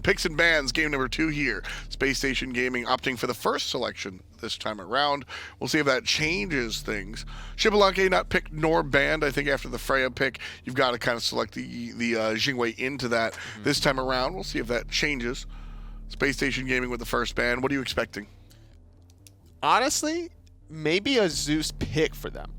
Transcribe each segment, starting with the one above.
Picks and bans, game number 2 here. Space Station Gaming opting for the first selection this time around. We'll see if that changes things. SMITE not picked nor banned. I think after the Freya pick, you've got to kind of select the Jing into that this time around. We'll see if that changes. Space Station Gaming with the first ban. What are you expecting? Honestly, maybe a Zeus pick for them.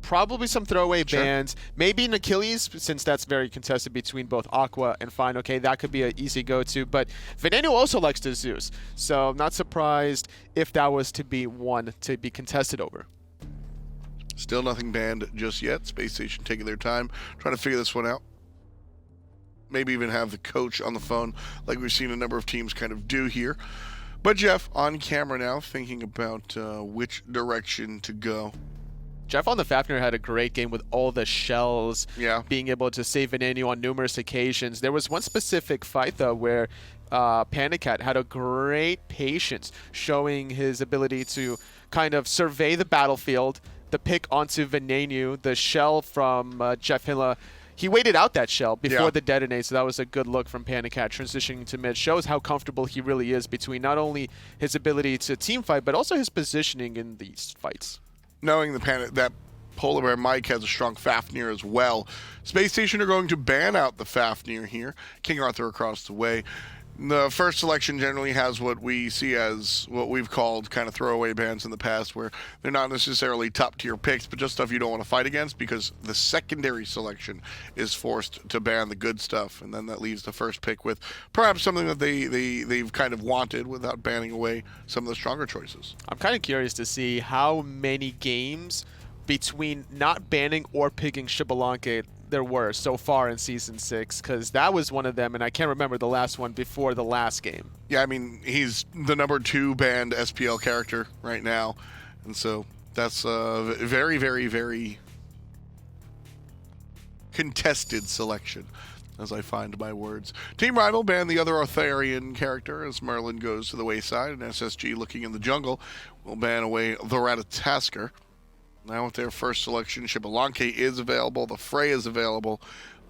Probably some throwaway bans. Maybe an Achilles, since that's very contested between both Aqua and FineOkay. That could be an easy go-to. But Venenu also likes the Zeus. So I'm not surprised if that was to be one to be contested over. Still nothing banned just yet. Space Station taking their time, trying to figure this one out. Maybe even have the coach on the phone like we've seen a number of teams kind of do here. But Jeff, on camera now, thinking about which direction to go. Jeff on the Fafnir had a great game with all the shells, being able to save Venenu on numerous occasions. There was one specific fight, though, where PandaCat had a great patience, showing his ability to kind of survey the battlefield, the pick onto Venenu, the shell from JeffHindla. He waited out that shell before the detonate, so that was a good look from PandaCat transitioning to mid. Shows how comfortable he really is between not only his ability to team fight, but also his positioning in these fights. Knowing that PolarBearMike has a strong Fafnir as well. Space Station are going to ban out the Fafnir here. King Arthur across the way. The first selection generally has what we see as what we've called kind of throwaway bans in the past, where they're not necessarily top-tier picks, but just stuff you don't want to fight against, because the secondary selection is forced to ban the good stuff, and then that leaves the first pick with perhaps something that they've kind of wanted without banning away some of the stronger choices. I'm kind of curious to see how many games between not banning or picking SMITE there were so far in Season 6, because that was one of them, and I can't remember the last one before the last game. Yeah, I mean, he's the number 2 banned SPL character right now, and so that's a very, very, very contested selection, as I find my words. Team Rival banned the other Arthurian character as Merlin goes to the wayside, and SSG looking in the jungle will ban away the BaRRaCCuDDa. Now with their first selection, SMITE is available, the Freya is available,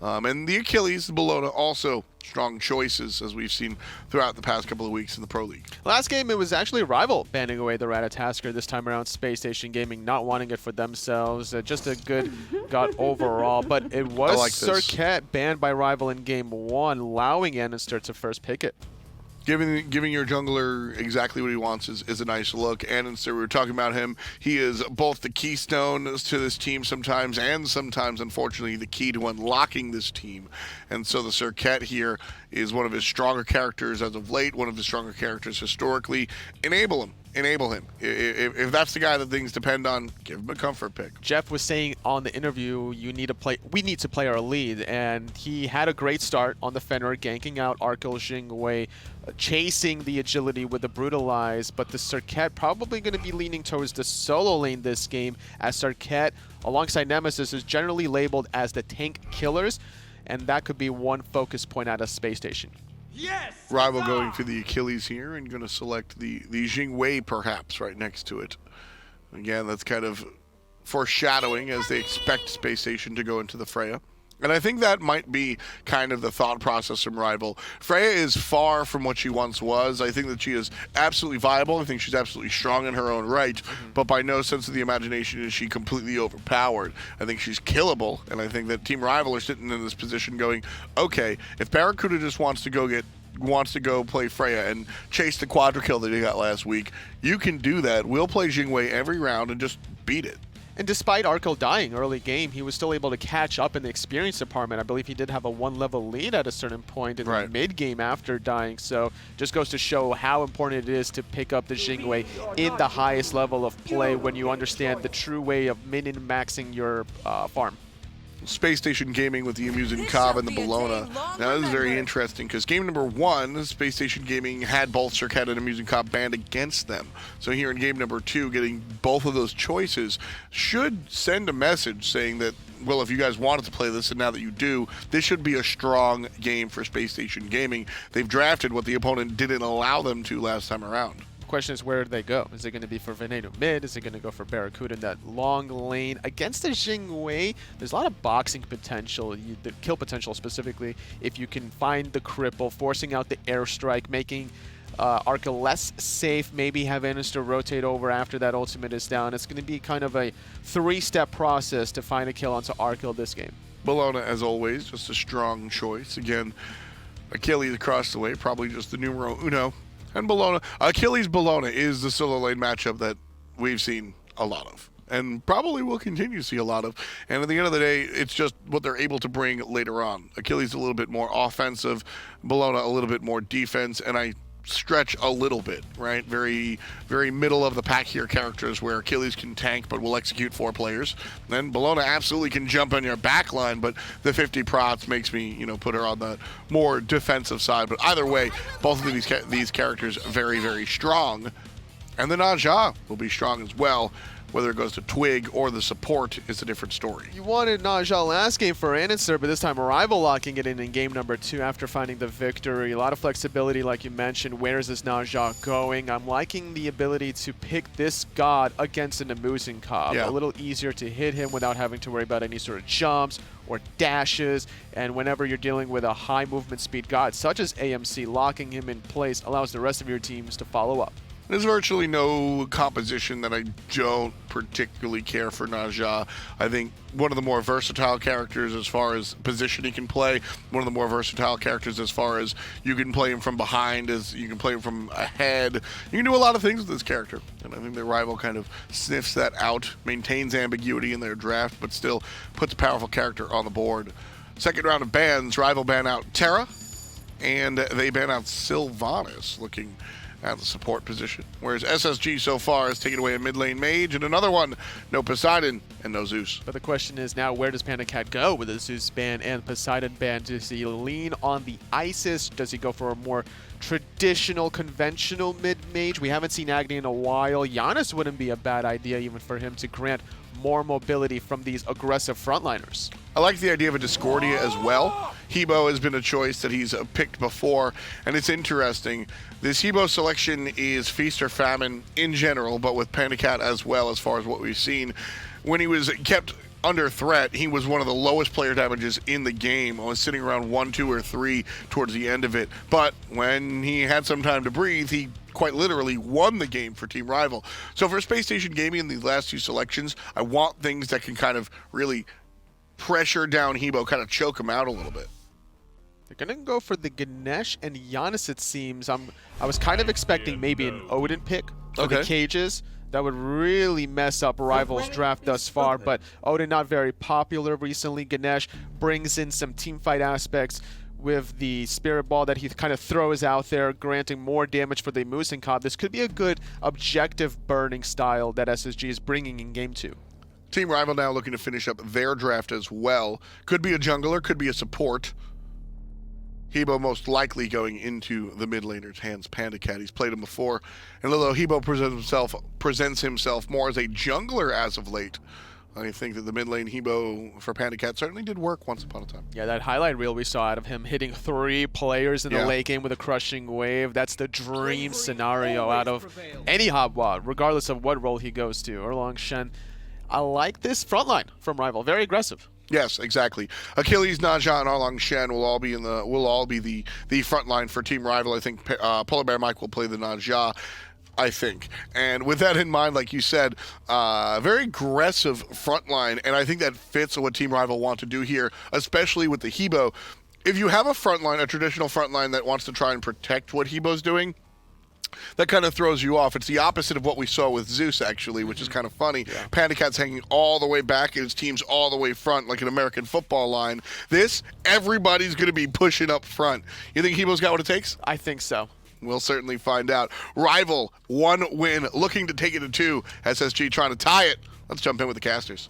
and the Achilles, the Bellona, also strong choices, as we've seen throughout the past couple of weeks in the Pro League. Last game, it was actually Rival banning away the BaRRaCCuDDa. This time around, Space Station Gaming not wanting it for themselves. Just a good gut overall, but it was Serqet banned by Rival in Game 1, allowing andinster to first pick it. Giving your jungler exactly what he wants is a nice look. Andinster, we were talking about him. He is both the keystone to this team sometimes, and sometimes, unfortunately, the key to unlocking this team. And so the Serqet here is one of his stronger characters as of late, one of his stronger characters historically. Enable him. If that's the guy that things depend on, give him a comfort pick. Jeff was saying on the interview, we need to play our lead, and he had a great start on the Fafnir, ganking out Arkkyl, Jing, chasing the agility with the brutalize, but the Serqet probably going to be leaning towards the solo lane this game, as Serqet alongside Nemesis is generally labeled as the tank killers, and that could be one focus point out of Space Station. Yes! Rival going for the Achilles here and going to select the Jing perhaps right next to it. Again, that's kind of foreshadowing as they expect Space Station to go into the Freya. And I think that might be kind of the thought process from Rival. Freya is far from what she once was. I think that she is absolutely viable. I think she's absolutely strong in her own right. But by no sense of the imagination is she completely overpowered. I think she's killable. And I think that Team Rival are sitting in this position going, okay, if BaRRaCCuDDa just wants to go play Freya and chase the quadra kill that he got last week, you can do that. We'll play Jing every round and just beat it. And despite Arkkyl dying early game, he was still able to catch up in the experience department. I believe he did have a 1-level lead at a certain point in the mid-game after dying. So just goes to show how important it is to pick up the Jing in the highest level of play when you understand the true way of min-maxing your farm. Space Station Gaming with the Muzen and the Bellona. Now this is very interesting because game number 1, Space Station Gaming had both Serqet and Muzen banned against them. So here in game number 2, getting both of those choices should send a message saying that, well, if you guys wanted to play this and now that you do, this should be a strong game for Space Station Gaming. They've drafted what the opponent didn't allow them to last time around. The question is, where do they go? Is it going to be for Venenu mid? Is it going to go for BaRRaCCuDDa in that long lane? Against the Jing Wei, there's a lot of boxing potential, the kill potential specifically, if you can find the cripple, forcing out the airstrike, making Arkkyl less safe, maybe have andinster rotate over after that ultimate is down. It's going to be kind of a 3-step process to find a kill onto Arkkyl this game. Bellona, as always, just a strong choice. Again, Achilles across the way, probably just the numero uno. And Bellona, Achilles-Bellona is the solo lane matchup that we've seen a lot of. And probably will continue to see a lot of. And at the end of the day, it's just what they're able to bring later on. Achilles a little bit more offensive, Bellona a little bit more defense, and I stretch a little bit, right? Very, very middle of the pack here characters where Achilles can tank but will execute 4 players. Then Bellona absolutely can jump on your back line, but the 50 prots makes me, you know, put her on the more defensive side. But either way, both of these characters very, very strong. And the Naja will be strong as well. Whether it goes to Twig or the support is a different story. You wanted Naja last game for andinster, but this time Rival locking it in game number 2 after finding the victory. A lot of flexibility, like you mentioned. Where is this Naja going? I'm liking the ability to pick this god against an Muzen cob. Yeah. A little easier to hit him without having to worry about any sort of jumps or dashes. And whenever you're dealing with a high movement speed god, such as AMC, locking him in place allows the rest of your teams to follow up. There's virtually no composition that I don't particularly care for Naja. I think one of the more versatile characters as far as position he can play, one of the more versatile characters as far as you can play him from behind, as you can play him from ahead. You can do a lot of things with this character, and I think the Rival kind of sniffs that out, maintains ambiguity in their draft, but still puts a powerful character on the board. Second round of bans, Rival ban out Terra, and they ban out Sylvanas, looking at the support position. Whereas SSG so far has taken away a mid lane mage and another one, no Poseidon and no Zeus. But the question is now, where does PandaCat go with the Zeus ban and Poseidon ban? Does he lean on the Isis? Does he go for a more traditional, conventional mid-mage? We haven't seen Agni in a while. Janus wouldn't be a bad idea even for him to grant more mobility from these aggressive frontliners. I like the idea of a Discordia as well. Hebo has been a choice that he's picked before, and it's interesting. This Hebo selection is feast or famine in general, but with PandaCat as well as far as what we've seen. When he was kept under threat, he was one of the lowest player damages in the game. I was sitting around 1, 2, or 3 towards the end of it. But when he had some time to breathe, he quite literally won the game for Team Rival. So for Space Station Gaming in these last 2 selections, I want things that can kind of really pressure down Hebo, kind of choke him out a little bit. They're going to go for the Ganesha and Yanis, it seems. I was kind of expecting maybe an Odin pick for the cages. That would really mess up Rival's draft thus far, but Odin not very popular recently. Ganesh brings in some teamfight aspects with the Spirit Ball that he kind of throws out there, granting more damage for the Muzen cob. This could be a good objective burning style that SSG is bringing in game 2. Team Rival now looking to finish up their draft as well. Could be a jungler, could be a support. Hebo most likely going into the mid laner's hands. PandaCat, he's played him before. And although Hebo presents himself more as a jungler as of late, I think that the mid lane Hebo for PandaCat certainly did work once upon a time. Yeah, that highlight reel we saw out of him hitting 3 players in the late game with a crushing wave. That's the dream scenario out of any Hobwa, regardless of what role he goes to. Erlang, Shen. I like this front line from Rival. Very aggressive. Yes, exactly. Achilles, Naja, and Erlang Shen will all be the front line for Team Rival. I think PolarBearMike will play the Naja, I think. And with that in mind, like you said, very aggressive front line, and I think that fits what Team Rival want to do here, especially with the Hebo. If you have a front line, a traditional front line that wants to try and protect what Hebo's doing, that kind of throws you off. It's the opposite of what we saw with Zeus, actually, which is kind of funny. Yeah. PandaCat's hanging all the way back and his team's all the way front, like an American football line. This, everybody's going to be pushing up front. You think Hebo's got what it takes? I think so. We'll certainly find out. Rival, 1 win, looking to take it to 2. SSG trying to tie it. Let's jump in with the casters.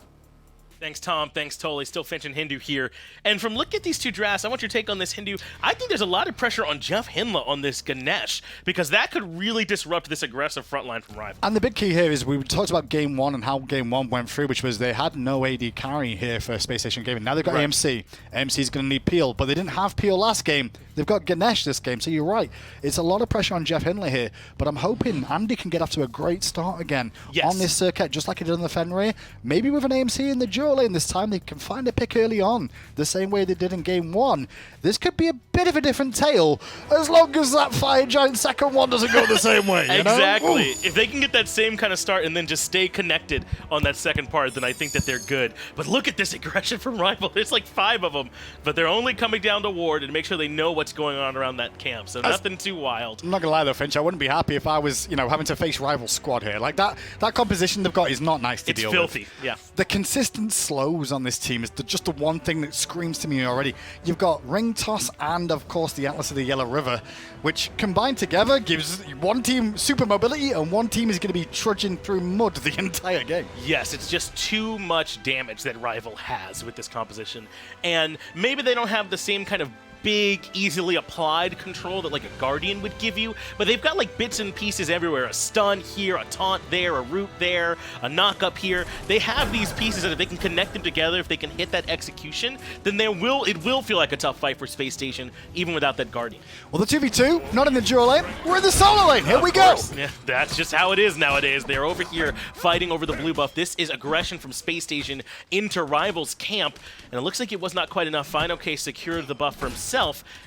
Thanks, Tom. Thanks, Toli. Still Finch and Hindu here. And from looking at these two drafts, I want your take on this, Hindu. I think there's a lot of pressure on JeffHindla on this Ganesh, because that could really disrupt this aggressive front line from Rival. And the big key here is we talked about Game 1 and how Game 1 went through, which was they had no AD carry here for Spacestation Gaming. Now they've got AMC. AMC's going to need Peel, but they didn't have Peel last game. They've got Ganesh this game, so you're right. It's a lot of pressure on JeffHindla here, but I'm hoping Andy can get off to a great start again on this Serqet, just like he did on the Fafnir. Maybe with an AMC in the dual lane this time, they can find a pick early on, the same way they did in Game 1. This could be a bit of a different tale, as long as that Fire Giant second one doesn't go the same way, you Exactly. know? If they can get that same kind of start and then just stay connected on that second part, then I think that they're good. But look at this aggression from Rival. There's like 5 of them, but they're only coming down to ward and make sure they know what's going on around that camp, so nothing too wild. I'm not gonna lie though, Finch, I wouldn't be happy if I was, having to face Rival squad here. Like that composition they've got is not nice to deal with. It's filthy, yeah. The consistent slows on this team is just the one thing that screams to me already. You've got Ring Toss and, of course, the Atlas of the Yellow River, which combined together gives one team super mobility and one team is going to be trudging through mud the entire game. Yes, it's just too much damage that Rival has with this composition. And maybe they don't have the same kind of big, easily applied control that like a Guardian would give you, but they've got like bits and pieces everywhere. A stun here, a taunt there, a root there, a knock up here. They have these pieces that if they can connect them together, if they can hit that execution, then it will feel like a tough fight for Space Station, even without that Guardian. Well, the 2v2, not in the dual lane, we're in the solo lane. Here we go. Yeah, that's just how it is nowadays. They're over here fighting over the blue buff. This is aggression from Space Station into Rival's camp, and it looks like it was not quite enough. FineOkay secured the buff for himself,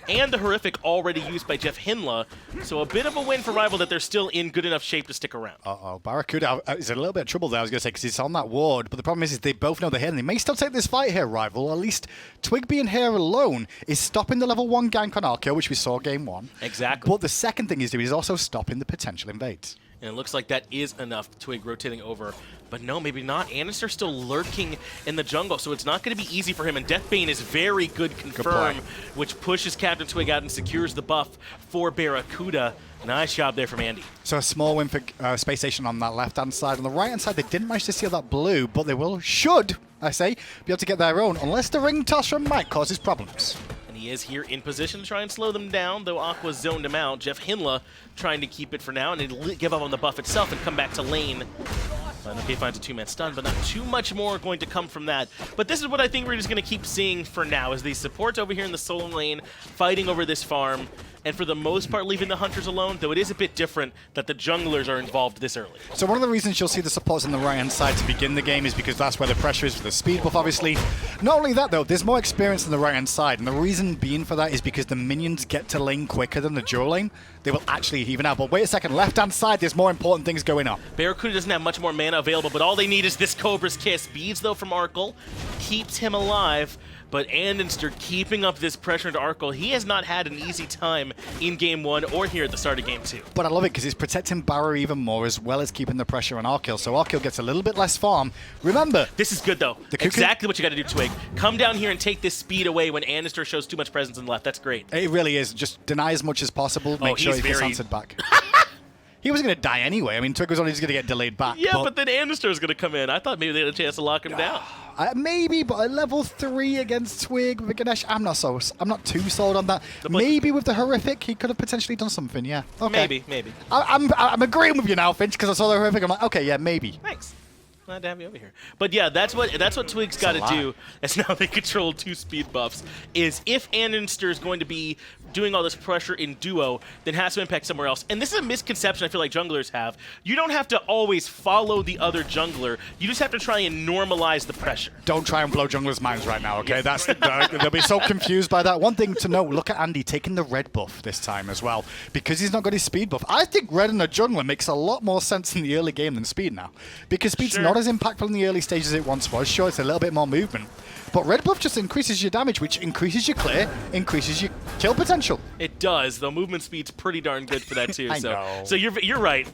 and the Horrific already used by JeffHindla, so a bit of a win for Rival that they're still in good enough shape to stick around. Uh-oh, BaRRaCCuDDa is in a little bit of trouble there, I was going to say, because he's on that ward, but the problem is they both know they're here, and they may still take this fight here, Rival. At least Twig being here alone is stopping the level 1 gank on Arkkyl, which we saw Game 1. Exactly. But the second thing he's doing is also stopping the potential invades. And it looks like that is enough. Twig rotating over. But no, maybe not. Andinster still lurking in the jungle, so it's not going to be easy for him. And Deathbane is very good confirm, which pushes CaptainTwig out and secures the buff for BaRRaCCuDDa. Nice job there from Andy. So a small win for Space Station on that left-hand side. On the right-hand side, they didn't manage to steal that blue, but they should, I say, be able to get their own, unless the ring toss from Mike causes problems. He is here in position to try and slow them down, though Aqua zoned him out. JeffHindla trying to keep it for now, and he'll give up on the buff itself and come back to lane. Okay, finds a 2-man stun, but not too much more going to come from that. But this is what I think we're just going to keep seeing for now, is these supports over here in the solo lane, fighting over this farm, and for the most part leaving the hunters alone, though it is a bit different that the junglers are involved this early. So one of the reasons you'll see the supports on the right-hand side to begin the game is because that's where the pressure is for the speed buff, obviously. Not only that, though, there's more experience on the right-hand side, and the reason being for that is because the minions get to lane quicker than the dual lane. They will actually even out. But wait a second, left-hand side, there's more important things going on. BaRRaCCuDDa doesn't have much more mana available, but all they need is this Cobra's Kiss. Beads, though, from Arkkyl keeps him alive. But andinster keeping up this pressure into Arkkyl. He has not had an easy time in Game 1 or here at the start of Game 2. But I love it because he's protecting BaRRa even more, as well as keeping the pressure on Arkkyl. So Arkkyl gets a little bit less farm. Remember, this is good, though. Exactly what you got to do, Twig. Come down here and take this speed away when andinster shows too much presence on the left. That's great. It really is. Just deny as much as possible. Make sure he gets answered back. He wasn't going to die anyway. I mean, Twig was only just going to get delayed back. Yeah, but then andinster is going to come in. I thought maybe they had a chance to lock him down. Maybe, but at level 3 against Twig with Ganesh, I'm not too sold on that. Maybe with the Horrific, he could have potentially done something. Yeah. Okay. Maybe. I'm agreeing with you now, Finch, because I saw the Horrific. I'm like, okay, yeah, maybe. Thanks. Glad to have you over here. But yeah, that's what Twig's got to do, as now they control 2 speed buffs, is if andinster is going to be doing all this pressure in duo, then has to impact somewhere else. And this is a misconception I feel like junglers have. You don't have to always follow the other jungler. You just have to try and normalize the pressure. Don't try and blow junglers' minds right now, okay? They'll be so confused by that. One thing to know, look at Andy taking the red buff this time as well, because he's not got his speed buff. I think red in a jungler makes a lot more sense in the early game than speed now, because speed's not as impactful in the early stages as it once was. Sure, it's a little bit more movement, but red buff just increases your damage, which increases your clear, increases your kill potential. It does, though movement speed's pretty darn good for that too. I know. So you're right.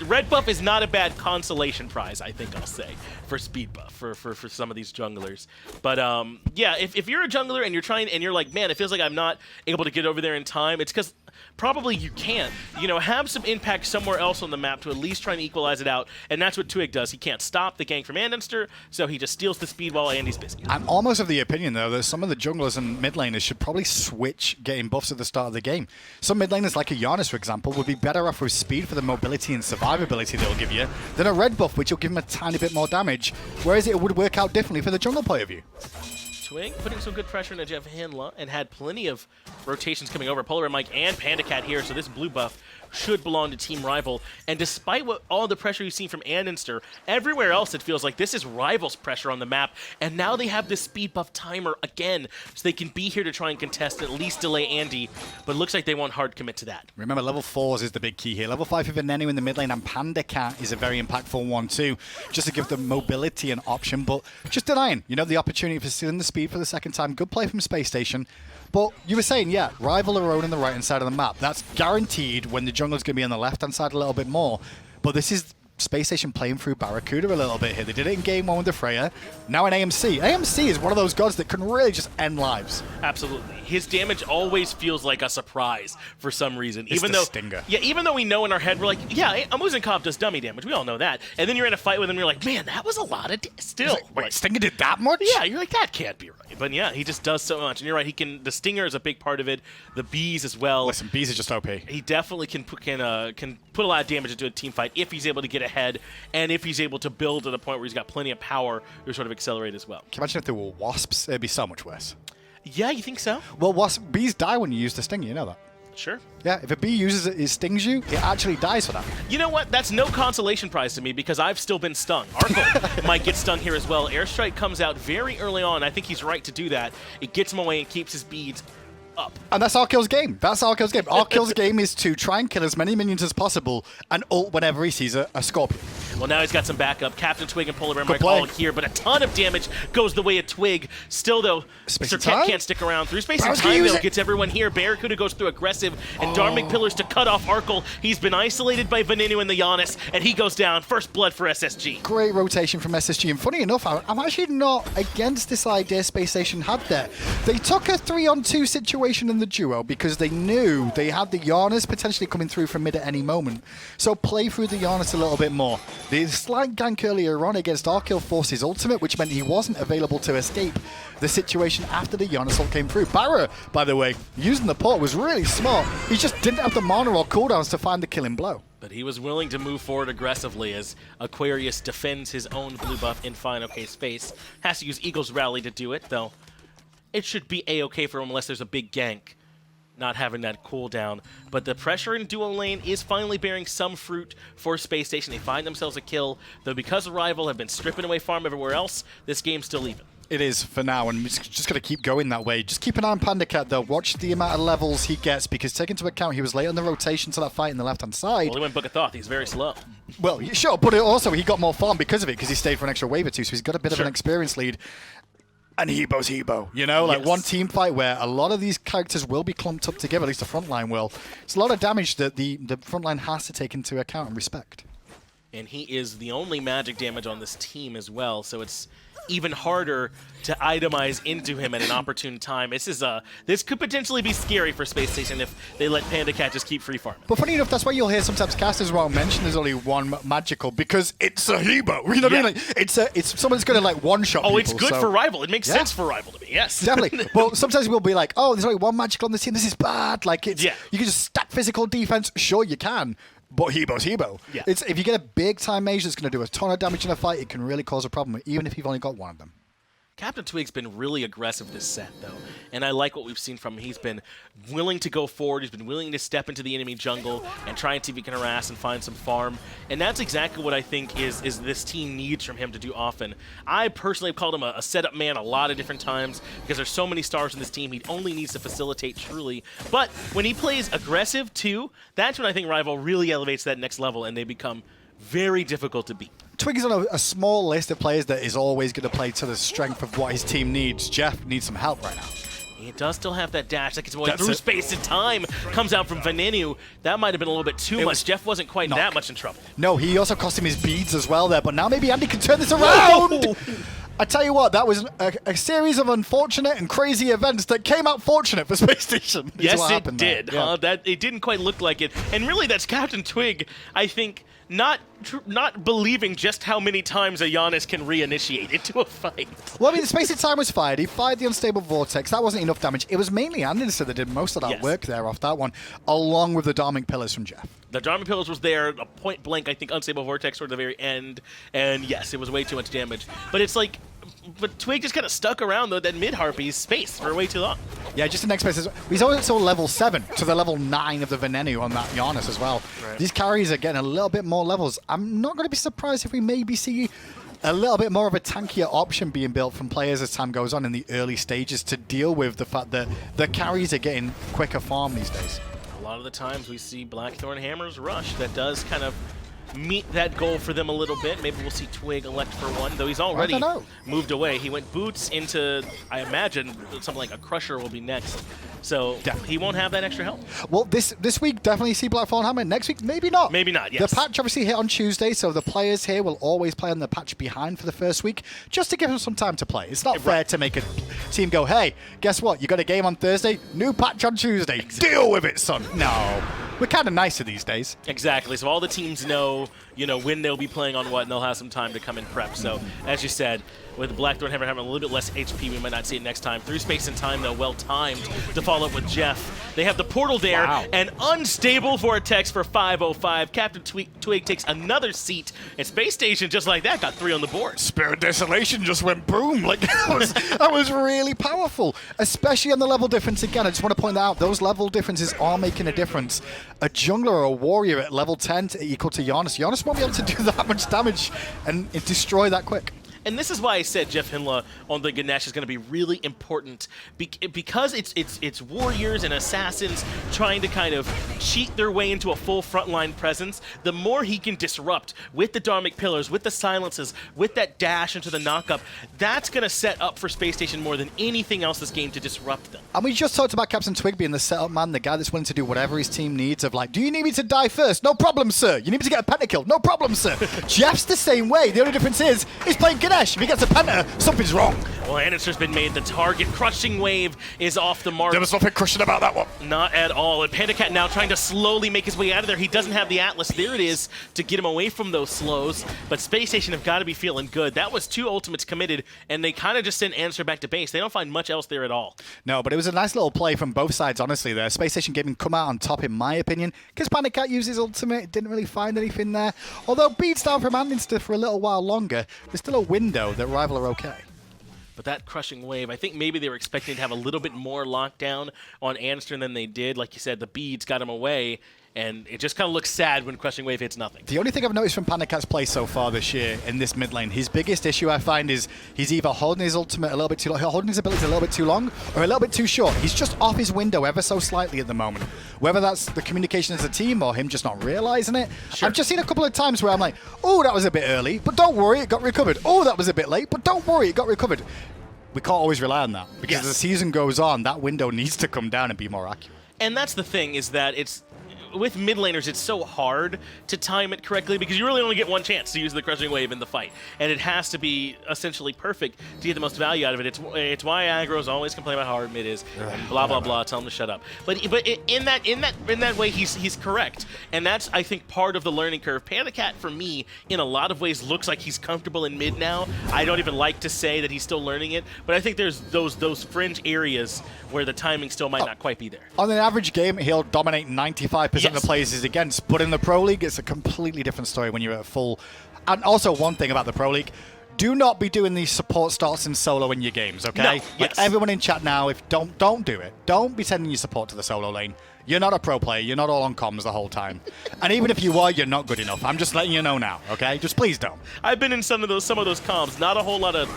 Red buff is not a bad consolation prize, I think I'll say, for speed buff for some of these junglers. But yeah, if you're a jungler and you're like, man, it feels like I'm not able to get over there in time, it's because probably you can't. You know, have some impact somewhere else on the map to at least try and equalize it out, and that's what Twig does. He can't stop the gank from andinster, so he just steals the speed while Andy's busy. I'm almost of the opinion, though, that some of the junglers and mid laners should probably switch getting buffs at the start of the game. Some mid laners, like a Yanis, for example, would be better off with speed for the mobility and survivability they'll give you than a red buff, which will give him a tiny bit more damage, whereas it would work out differently for the jungle point of view. Twig putting some good pressure into JeffHindla and had plenty of rotations coming over. PolarBearMike and PandaCat here, so this blue buff should belong to Team Rival. And despite all the pressure you've seen from andinster, everywhere else it feels like this is Rival's pressure on the map. And now they have this speed buff timer again, so they can be here to try and contest, at least delay Andy. But it looks like they won't hard commit to that. Remember, level 4s is the big key here. Level 5 for Venenu in the mid lane, and PandaCat is a very impactful one too, just to give them mobility an option, but just denying, you know, the opportunity for stealing the speed for the second time. Good play from Space Station. But you were saying, yeah, Rival are on the right-hand side of the map. That's guaranteed when the jungle's going to be on the left-hand side a little bit more. But this is Space Station playing through BaRRaCCuDDa a little bit here. They did it in game 1 with the Freya. Now in AMC. AMC is one of those gods that can really just end lives. Absolutely. His damage always feels like a surprise for some reason. It's even the though stinger. Yeah, even though we know in our head, we're like, yeah, a Muzen does dummy damage. We all know that. And then you're in a fight with him, and you're like, man, that was a lot of still. Wait, like, Stinger did that much? Yeah, you're like, that can't be right. But yeah, he just does so much. And you're right, the stinger is a big part of it. The bees as well. Listen, bees are just OP. He definitely can put a lot of damage into a team fight if he's able to get ahead and if he's able to build to the point where he's got plenty of power to sort of accelerate as well. Can you imagine if there were wasps? It'd be so much worse. Yeah, you think so? Well, bees die when you use the stinger, you know that. Sure. Yeah, if a bee uses it, it stings you, it actually dies for that. You know what? That's no consolation prize to me because I've still been stung. Arkkyl might get stung here as well. Airstrike comes out very early on. I think he's right to do that. It gets him away and keeps his beads up. And that's Arkyl's game. Arkyl's game is to try and kill as many minions as possible and ult whenever he sees a scorpion. Well, now he's got some backup. CaptainTwig and PolarBearMike all here, but a ton of damage goes the way of Twig. Still, though, Serqet can't stick around. Through Spacing Time, though, gets everyone here. BaRRaCCuDDa goes through aggressive and Dharmic Pillars to cut off Arkkyl. He's been isolated by Venenu and the Yanis, and he goes down. First blood for SSG. Great rotation from SSG. And funny enough, I'm actually not against this idea Space Station had there. They took a 3-on-2 situation in the duo because they knew they had the Yanis potentially coming through from mid at any moment. So play through the Yanis a little bit more. The slight gank earlier on against Arkkyl forced his ultimate, which meant he wasn't available to escape the situation after the Yanis ult came through. BaRRa, by the way, using the port was really smart. He just didn't have the mana or cooldowns to find the killing blow. But he was willing to move forward aggressively as Aquarius defends his own blue buff in FineOkay space. Has to use Eagle's Rally to do it, though. It should be A-okay for him unless there's a big gank. Not having that cooldown. But the pressure in duo lane is finally bearing some fruit for Space Station. They find themselves a kill, though because Rival have been stripping away farm everywhere else, this game's still even. It is for now, and it's just going to keep going that way. Just keep an eye on PandaCat, though. Watch the amount of levels he gets, because take into account he was late on the rotation to that fight in the left-hand side. Well, he went Book of Thoth. He's very slow. Well, sure, but also he got more farm because of it, because he stayed for an extra wave or two, so he's got a bit of an experience lead. And Hebo's Hebo, you know, like one team fight where a lot of these characters will be clumped up together, at least the front line will. It's a lot of damage that the front line has to take into account and respect. And he is the only magic damage on this team as well, so it's even harder to itemize into him at an opportune time. This could potentially be scary for Space Station if they let PandaCat just keep free farming. But funny enough, that's why you'll hear sometimes casters won't mention there's only one magical, because it's a Hebo. You know what I mean? Like, it's someone's going to like one-shot people. It's good for Rival. It makes sense for Rival to me, yes. Definitely. Well, sometimes we'll be like, oh, there's only one magical on this team. This is bad. Like, you can just stack physical defense. Sure, you can. But Hebo's Hebo. Yeah. If you get a big-time mage that's going to do a ton of damage in a fight, it can really cause a problem, even if you've only got one of them. CaptainTwig's been really aggressive this set, though, and I like what we've seen from him. He's been willing to go forward. He's been willing to step into the enemy jungle and try and see if he can harass and find some farm, and that's exactly what I think is this team needs from him to do often. I personally have called him a setup man a lot of different times because there's so many stars in this team. He only needs to facilitate truly, but when he plays aggressive, too, that's when I think Rival really elevates that next level, and they become very difficult to beat. Twig is on a small list of players that is always going to play to the strength of what his team needs. Jeff needs some help right now. He does still have that dash that gets away through space and time. Comes out from Venenu. That might have been a little bit too much. Jeff wasn't quite that much in trouble. No, he also cost him his beads as well there. But now maybe Andy can turn this around. I tell you what, that was a series of unfortunate and crazy events that came out fortunate for Space Station. Yes, it did. Huh? That it didn't quite look like it, and really, that's CaptainTwig. I think not believing just how many times a Yanis can reinitiate into a fight. Well, I mean, the Space Time was fired. He fired the Unstable Vortex. That wasn't enough damage. It was mainly andinster that did most of that work there off that one, along with the Dharmic Pillars from Jeff. The Dharmic Pillars was there, a point blank, I think, Unstable Vortex toward the very end, and yes, it was way too much damage. But it's like, but Twig just kind of stuck around that mid-Harpy's space for way too long. Yeah, just the next space. He's also level 7 to the level 9 of the Venenu on that Janus as well. Right. These carries are getting a little bit more levels. I'm not going to be surprised if we maybe see a little bit more of a tankier option being built from players as time goes on in the early stages to deal with the fact that the carries are getting quicker farm these days. A lot of the times we see Blackthorn Hammers rush. That does kind of meet that goal for them a little bit. Maybe we'll see Twig elect for one, though he's already moved away. He went boots into, I imagine, something like a Crusher will be next. So he won't have that extra help. Well, this week, definitely see Blackthorn Hammer. Next week, maybe not. Maybe not, yes. The patch obviously hit on Tuesday, so the players here will always play on the patch behind for the first week, just to give them some time to play. It's not fair to make a team go, hey, guess what? You got a game on Thursday, new patch on Tuesday. Deal with it, son. No. We're kind of nicer these days. Exactly. So all the teams know, when they'll be playing on what, and they'll have some time to come and prep. So, as you said, with Blackthorn having a little bit less HP, we might not see it next time. Through Space and Time, though, well-timed to follow up with Jeff. They have the portal there, and Unstable Vortex for 505. CaptainTwig takes another seat, and Space Station, just like that, got 3 on the board. Spirit Desolation just went boom. Like, that was really powerful, especially on the level difference. Again, I just want to point that out. Those level differences are making a difference. A jungler or a warrior at level 10 equal to Janus. Janus won't be able to do that much damage and destroy that quick. And this is why I said JeffHindla on the Ganesha is going to be really important because it's warriors and assassins trying to kind of cheat their way into a full frontline presence. The more he can disrupt with the Dharmic Pillars, with the silences, with that dash into the knockup, that's going to set up for Space Station more than anything else this game to disrupt them. And we just talked about CaptainTwig being the setup man, the guy that's willing to do whatever his team needs of like, do you need me to die first? No problem, sir. You need me to get a pentakill? No problem, sir. Jeff's the same way. The only difference is he's playing Ganesh. If he gets a penta, something's wrong. Well, Andinster's been made the target. Crushing Wave is off the mark. There was nothing crushing about that one. Not at all. And PandaCat now trying to slowly make his way out of there. He doesn't have the Atlas. There it is to get him away from those slows. But Space Station have got to be feeling good. That was 2 ultimates committed, and they kind of just send Andinster back to base. They don't find much else there at all. No, but it was a nice little play from both sides, honestly, there. Space Station Gaming come out on top, in my opinion, because PandaCat used his ultimate, didn't really find anything there. Although beats down from andinster for a little while longer, there's still a window that Rival are okay. But that Crushing Wave, I think maybe they were expecting to have a little bit more lockdown on Andinster than they did. Like you said, the beads got him away, and it just kind of looks sad when Crushing Wave hits nothing. The only thing I've noticed from PandaCat's play so far this year in this mid lane, his biggest issue I find is he's either holding his ultimate a little bit too long, holding his abilities a little bit too long, or a little bit too short. He's just off his window ever so slightly at the moment. Whether that's the communication as a team or him just not realizing it. Sure. I've just seen a couple of times where I'm like, oh, that was a bit early, but don't worry, it got recovered. Oh, that was a bit late, but don't worry, it got recovered. We can't always rely on that, because as the season goes on, that window needs to come down and be more accurate. And that's the thing, is that with mid laners, it's so hard to time it correctly because you really only get one chance to use the Crushing Wave in the fight, and it has to be essentially perfect to get the most value out of it. It's why aggros always complain about how hard mid is, and blah blah blah. Tell them to shut up. But in that way, he's correct, and that's, I think, part of the learning curve. PandaCat, for me, in a lot of ways, looks like he's comfortable in mid now. I don't even like to say that he's still learning it, but I think there's those fringe areas where the timing still might not quite be there. On an average game, he'll dominate 95% of the players he's against, but in the Pro League, it's a completely different story when you're at full. And also, one thing about the Pro League, do not be doing these support starts in solo in your games, okay? No, like everyone in chat now, if don't do it. Don't be sending your support to the solo lane. You're not a pro player. You're not all on comms the whole time. And even if you are, you're not good enough. I'm just letting you know now, okay? Just please don't. I've been in some of those comms. Not a whole lot of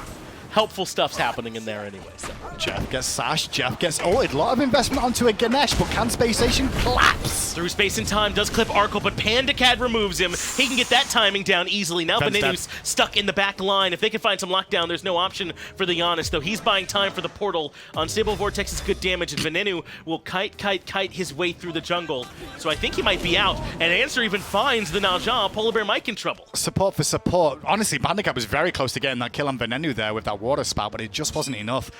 helpful stuff's happening in there anyway. So. Jeff gets Sash, Jeff gets ulted. A lot of investment onto a Ganesh, but can Spacestation collapse? Through space and time does clip Arkkyl, but PandaCat removes him. He can get that timing down easily. Now Venenu's stuck in the back line. If they can find some lockdown, there's no option for the Yanis, though. He's buying time for the portal. Unstable Vortex is good damage, and Venenu will kite his way through the jungle. So I think he might be out. And Answer even finds the Nalja. PolarBearMike in trouble. Support for support. Honestly, PandaCat was very close to getting that kill on Venenu there with that water spout, but it just wasn't enough.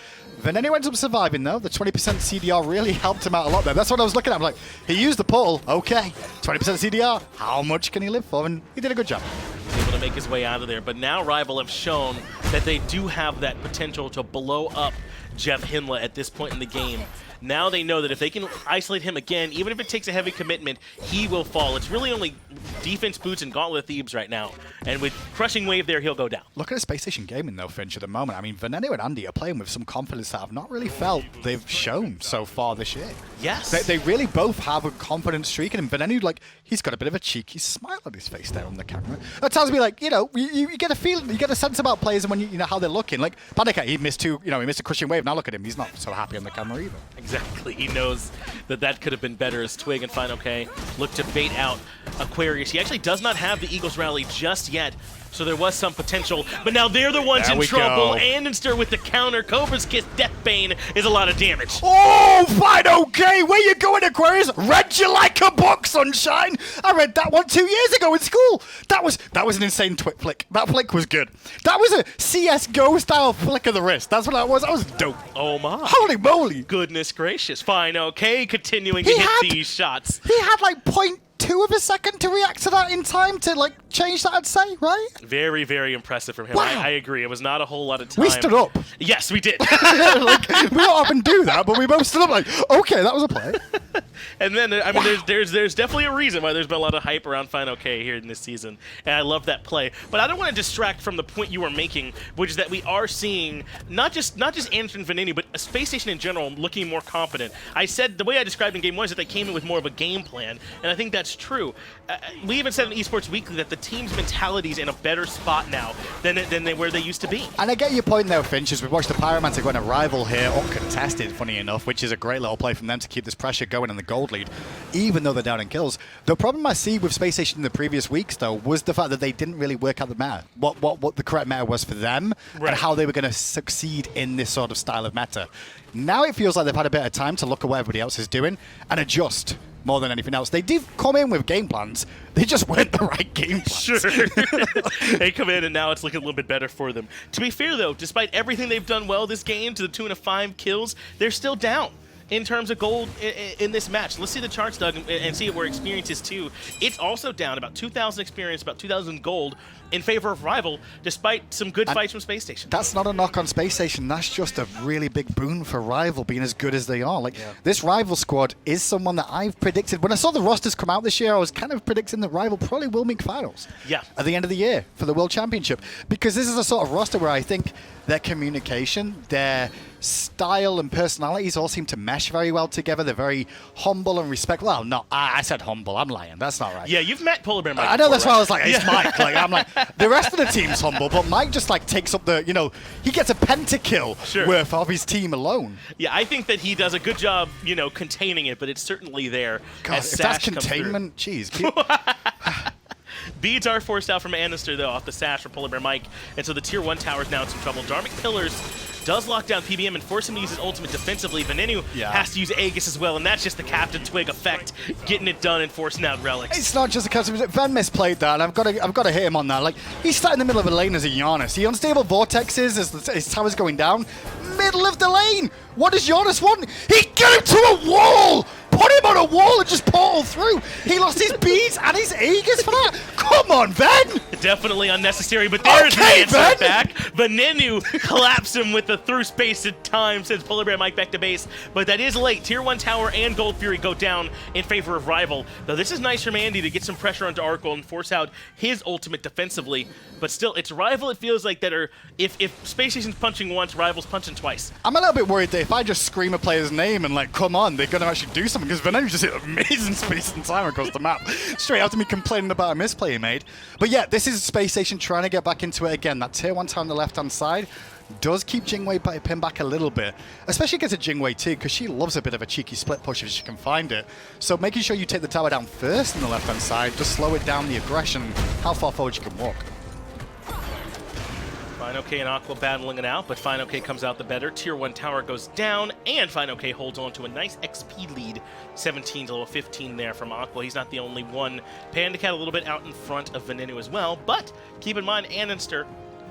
Venenu ends up surviving, though. The 20% CDR really helped him out a lot there. That's what I was looking at. I'm like, he used the portal. Okay, 20% CDR. How much can he live for? And he did a good job. He's able to make his way out of there. But now Rival have shown that they do have that potential to blow up JeffHindla at this point in the game. Now they know that if they can isolate him again, even if it takes a heavy commitment, he will fall. It's really only defense boots and Gauntlet Thebes right now. And with Crushing Wave there, he'll go down. Look at the Space Station gaming, though, Finch, at the moment. I mean, Venenu and Andy are playing with some confidence that I've not really felt they've shown so far this year. Yes. They really both have a confident streak, and Venenu, like, he's got a bit of a cheeky smile on his face there on the camera. That tells me, like, you know, you get a feeling, you get a sense about players and when you know how they're looking. Like, PandaCat, he missed a Crushing Wave. Now look at him. He's not so happy on the camera either. Exactly. He knows that could have been better as Twig and FineOkay look to bait out Aquarius. He actually does not have the Eagles Rally just yet, so there was some potential. But now they're the ones in trouble. Andinster with the counter. Cobra's Kiss, Deathbane is a lot of damage. Oh, FineOkay, where you going, Aquarius? Read you like a book, sunshine. I read that one 2 years ago in school. That was an insane flick. That flick was good. That was a CSGO style flick of the wrist. That's what that was. That was dope. Oh my. Holy moly. Goodness gracious. FineOkay continuing to hit these shots. He had like 0.2 of a second to react to that in time to like change that, I'd say, right? Very, very impressive from him. Wow. I agree. It was not a whole lot of time. We stood up. Yes, we did. Like, we don't often do that, but we both stood up like, okay, that was a play. And then, I mean, there's definitely a reason why there's been a lot of hype around FineOkay here in this season, and I love that play. But I don't want to distract from the point you were making, which is that we are seeing not just Answer and Venenu, but a Space Station in general looking more confident. I said the way I described in Game 1 is that they came in with more of a game plan, and I think that's true. We even said in Esports Weekly that the team's mentality is in a better spot now than where they used to be. And I get your point there, Finch, as we watched the Pyromancer go in a Rival here, uncontested, funny enough, which is a great little play from them to keep this pressure going in the gold lead, even though they're down in kills. The problem I see with Space Station in the previous weeks, though, was the fact that they didn't really work out the meta, what the correct meta was for them, right, and how they were going to succeed in this sort of style of meta. Now it feels like they've had a bit of time to look at what everybody else is doing and adjust more than anything else. They did come in with game plans. They just weren't the right game plans. Sure. They come in and now it's looking a little bit better for them. To be fair, though, despite everything they've done well this game to the tune of 5 kills, they're still down in terms of gold in this match. Let's see the charts, Doug, and see where experience is too. It's also down about 2,000 experience, about 2,000 gold in favor of Rival, despite some good fights from Space Station. That's not a knock on Space Station. That's just a really big boon for Rival being as good as they are. Like, this Rival squad is someone that I've predicted. When I saw the rosters come out this year, I was kind of predicting that Rival probably will make finals at the end of the year for the World Championship. Because this is a sort of roster where I think their communication, their style and personalities all seem to mesh very well together. They're very humble and respectful. Well, no, I said humble. I'm lying. That's not right. Yeah, you've met PolarBearMike. I know, that's why I was like, it's Mike. Like, I'm like, the rest of the team's humble, but Mike just like takes up the, he gets a pentakill worth of his team alone. Yeah, I think that he does a good job, containing it, but it's certainly there. God, as if Sash that's containment, jeez. Beads are forced out from Andinster, though, off the Sash from PolarBearMike, and so the Tier 1 tower's now in some trouble. Dharmic Pillars does lock down PBM and force him to use his ultimate defensively. Venenu has to use Aegis as well, and that's just the CaptainTwig effect, getting it done and forcing out relics. It's not just the CaptainTwig. Ven misplayed that, and I've got to hit him on that. Like, he's sat in the middle of a lane as a Yanis. He unstable vortexes as his tower's going down. Middle of the lane! What does Janus want? He get him to a wall! Put him on a wall and just portal through. He lost his beads and his Aegis for that. Come on, Ven! Definitely unnecessary, but there's the answer back. Venenu collapsed him with the through space at time, sends PolarBearMike back to base. But that is late. Tier 1 tower and Gold Fury go down in favor of Rival. Though this is nice from Andy to get some pressure onto Arkkyl and force out his ultimate defensively. But still, it's Rival, it feels like, that are, if Space Station's punching once, Rival's punching twice. I'm a little bit worried that if I just scream a player's name and, like, come on, they're going to actually do something, because Venenu just hit amazing space and time across the map, straight after me complaining about a misplay he made. But yeah, this is Space Station trying to get back into it again. That Tier 1 tower on the left-hand side, does keep Jingwei pinned back a little bit, especially against a Jingwei too, because she loves a bit of a cheeky split push if she can find it. So making sure you take the tower down first on the left-hand side, just slow it down the aggression, how far forward you can walk. FineOkay and Aqua battling it out, but FineOkay comes out the better. Tier 1 tower goes down, and FineOkay holds on to a nice XP lead. 17 to level 15 there from Aqua. He's not the only one. PandaCat a little bit out in front of Venenu as well, but keep in mind, andinster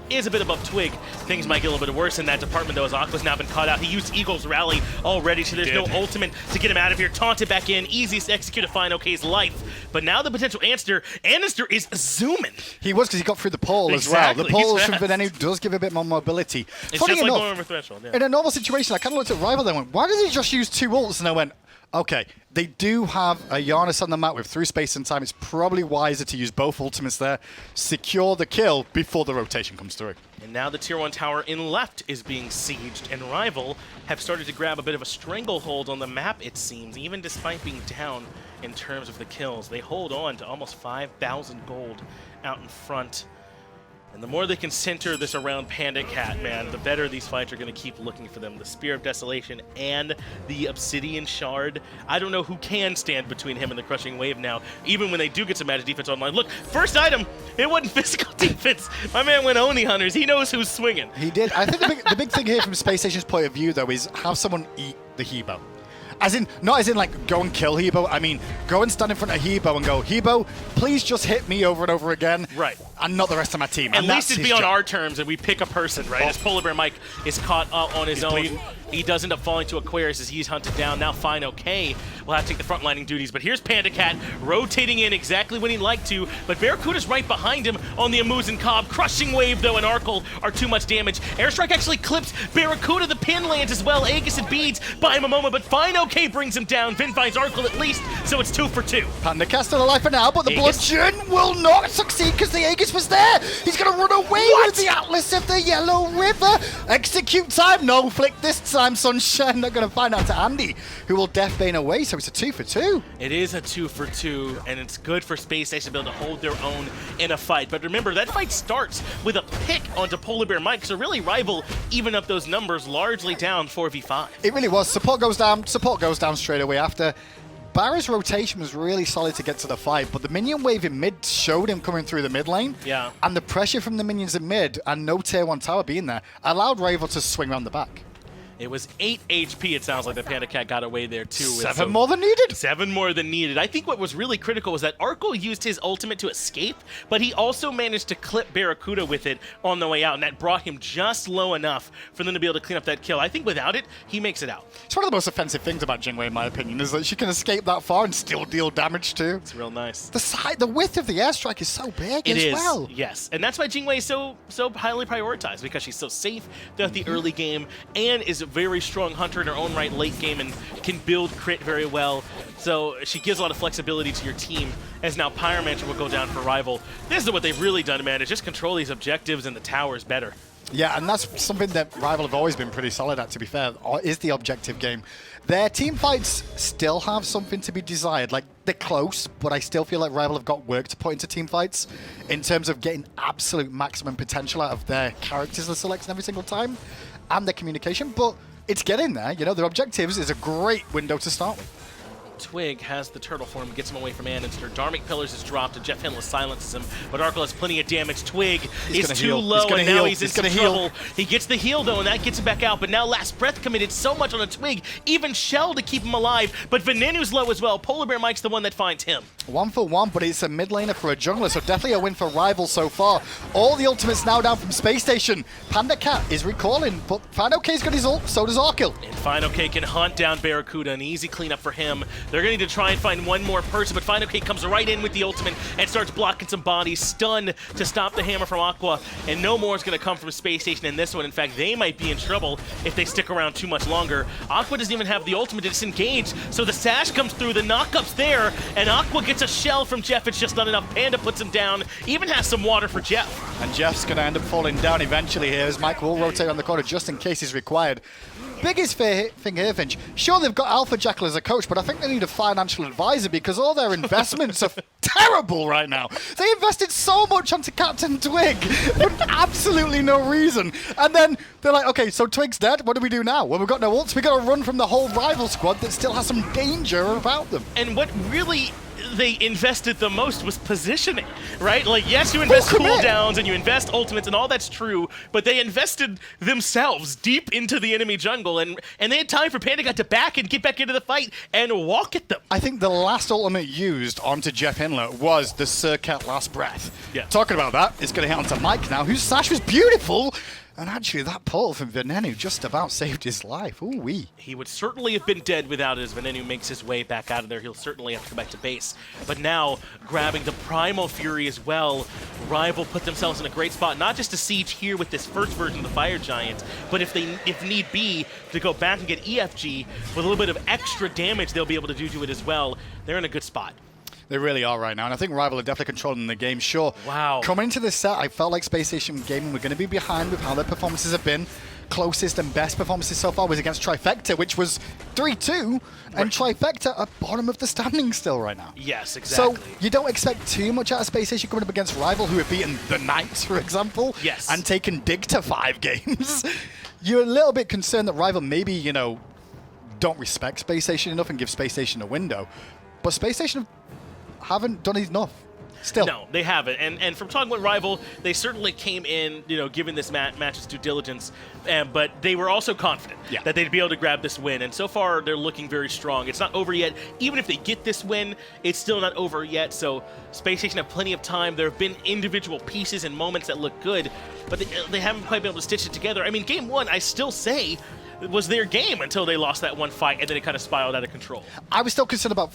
is a bit above Twig. Things might get a little bit worse in that department, though, as Aqua's now been caught out. He used Eagle's Rally already, so there's no ultimate to get him out of here. Taunted back in, easiest to execute a FineOkay's life. But now the potential andinster is zooming. He was, because he got through the pole as well. The pole from Venenu does give a bit more mobility. It's Funny just like enough, going over threshold. Yeah. in a normal situation, I kind of looked at Rival and went, why does he just use 2 ults? And I went, okay, they do have a Janus on the map with through space and time. It's probably wiser to use both ultimates there, secure the kill before the rotation comes through. And now the Tier 1 tower in left is being sieged, and Rival have started to grab a bit of a stranglehold on the map, it seems, even despite being down in terms of the kills. They hold on to almost 5,000 gold out in front. And the more they can center this around PandaCat, man, the better these fights are going to keep looking for them. The Spear of Desolation and the Obsidian Shard. I don't know who can stand between him and the Crushing Wave now, even when they do get some added defense online. Look, first item, it wasn't physical defense. My man went Oni Hunters. He knows who's swinging. He did. I think the big thing here from Spacestation's point of view, though, is have someone eat the Hebo. As in, not as in like go and kill Hebo. I mean, go and stand in front of Hebo and go, Hebo, please just hit me over and over again. Right. And not the rest of my team. At least it'd be on our terms and we pick a person, right? As PolarBearMike is caught on his own. Bleeding. He does end up falling to Aquarius as he's hunted down. Now FineOkay will have to take the frontlining duties. But here's PandaCat rotating in exactly when he'd like to. But BaRRaCCuDDa's right behind him on the Muzen Cobb. Crushing Wave, though, and Arkkyl are too much damage. Airstrike actually clips BaRRaCCuDDa. The pin lands as well. Aegis and Beads buy him a moment, but FineOkay brings him down. Vin finds Arkkyl at least, so it's 2 for 2. PandaCat still alive for now, but the Aegis. bludgeon will not succeed because the Aegis was there. He's going to run away with the Atlas of the Yellow River. Execute time. No flick this time, Sunshine. Not going to find out to Andy, who will Deathbane away, so it's a 2 for 2. It is a 2 for 2, and it's good for Spacestation to be able to hold their own in a fight. But remember, that fight starts with a pick onto PolarBearMike, so really Rival even up those numbers largely down 4v5. It really was. Support goes down straight away after. BaRRa's rotation was really solid to get to the fight, but the minion wave in mid showed him coming through the mid lane. Yeah. And the pressure from the minions in mid and no tier 1 tower being there allowed Rival to swing around the back. It was 8 HP, it sounds like the PandaCat got away there too. 7 more than needed. 7 more than needed. I think what was really critical was that Arkkyl used his ultimate to escape, but he also managed to clip BaRRaCCuDDa with it on the way out, and that brought him just low enough for them to be able to clean up that kill. I think without it, he makes it out. It's one of the most offensive things about Jingwei, in my opinion, is that she can escape that far and still deal damage too. It's real nice. The width of the airstrike is so big as well. Yes, and that's why Jingwei is so highly prioritized, because she's so safe throughout the early game and is a very strong hunter in her own right late game and can build crit very well. So she gives a lot of flexibility to your team, as now Pyromancer will go down for Rival. This is what they've really done, man, is just control these objectives and the towers better. Yeah, and that's something that Rival have always been pretty solid at, to be fair, is the objective game. Their team fights still have something to be desired. Like, they're close, but I still feel like Rival have got work to put into team fights in terms of getting absolute maximum potential out of their characters they're selecting every single time and their communication, but it's getting there. You know, their objectives is a great window to start with. Twig has the turtle form, gets him away from andinster. Dharmic Pillars is dropped, and JeffHindla silences him, but Arkkyl has plenty of damage. Twig is too low, and now he's in some trouble. He gets the heal, though, and that gets him back out, but now Last Breath committed so much on a Twig, even Shell to keep him alive, but Venenu's low as well. PolarBearMike's the one that finds him. 1 for 1, but it's a mid laner for a jungler, so definitely a win for Rival so far. All the ultimates now down from Space Station. PandaCat is recalling, but FineOkay's got his ult, so does Arkkyl. And FineOkay can hunt down BaRRaCCuDDa, an easy cleanup for him. They're going to need to try and find one more person, but FineOkay comes right in with the ultimate and starts blocking some bodies. Stun to stop the hammer from Aqua, and no more is going to come from Space Station in this one. In fact, they might be in trouble if they stick around too much longer. Aqua doesn't even have the ultimate to disengage, so the sash comes through, the knockup's there, and Aqua gets a shell from Jeff. It's just not enough. Panda puts him down, even has some water for Jeff. And Jeff's going to end up falling down eventually here, as Mike will rotate on the corner just in case he's required. biggest thing here, Finch, sure, they've got Alpha Jackal as a coach, but I think they need a financial advisor because all their investments are terrible right now. They invested so much onto CaptainTwig for absolutely no reason. And then they're like, okay, so Twig's dead. What do we do now? Well, we've got no ults. We've got to run from the whole rival squad that still has some danger about them. And what really they invested the most was positioning, right? Like, yes, you invest cooldowns and you invest ultimates and all that's true, but they invested themselves deep into the enemy jungle, and they had time for PandaCat to back and get back into the fight and walk at them. I think the last ultimate used onto JeffHindla was the Serqet Last Breath. Yeah. Talking about that, it's going to hit onto Mike now, whose sash was beautiful. And actually, that portal from Venenu just about saved his life. Ooh-wee. He would certainly have been dead without it as Venenu makes his way back out of there. He'll certainly have to come back to base. But now, grabbing the Primal Fury as well, Rival put themselves in a great spot, not just to siege here with this first version of the Fire Giant, but if need be, to go back and get EFG with a little bit of extra damage they'll be able to do to it as well. They're in a good spot. They really are right now, and I think Rival are definitely controlling the game. Sure, wow. Coming into this set, I felt like Spacestation Gaming were going to be behind with how their performances have been. Closest and best performances so far was against Trifecta, which was 3-2, and Trifecta are bottom of the standings still right now. Yes, exactly. So you don't expect too much out of Spacestation coming up against Rival, who have beaten the Knights, for example, yes, and taken Dig to 5 games. You're a little bit concerned that Rival maybe, you know, don't respect Spacestation enough and give Spacestation a window, but Spacestation haven't done enough. Still. No, they haven't. And from talking with Rival, they certainly came in, you know, given this match's due diligence, but they were also confident that they'd be able to grab this win. And so far, they're looking very strong. It's not over yet. Even if they get this win, it's still not over yet. So Spacestation have plenty of time. There have been individual pieces and moments that look good, but they haven't quite been able to stitch it together. I mean, game one, I still say, was their game until they lost that one fight, and then it kind of spiraled out of control. I was still concerned about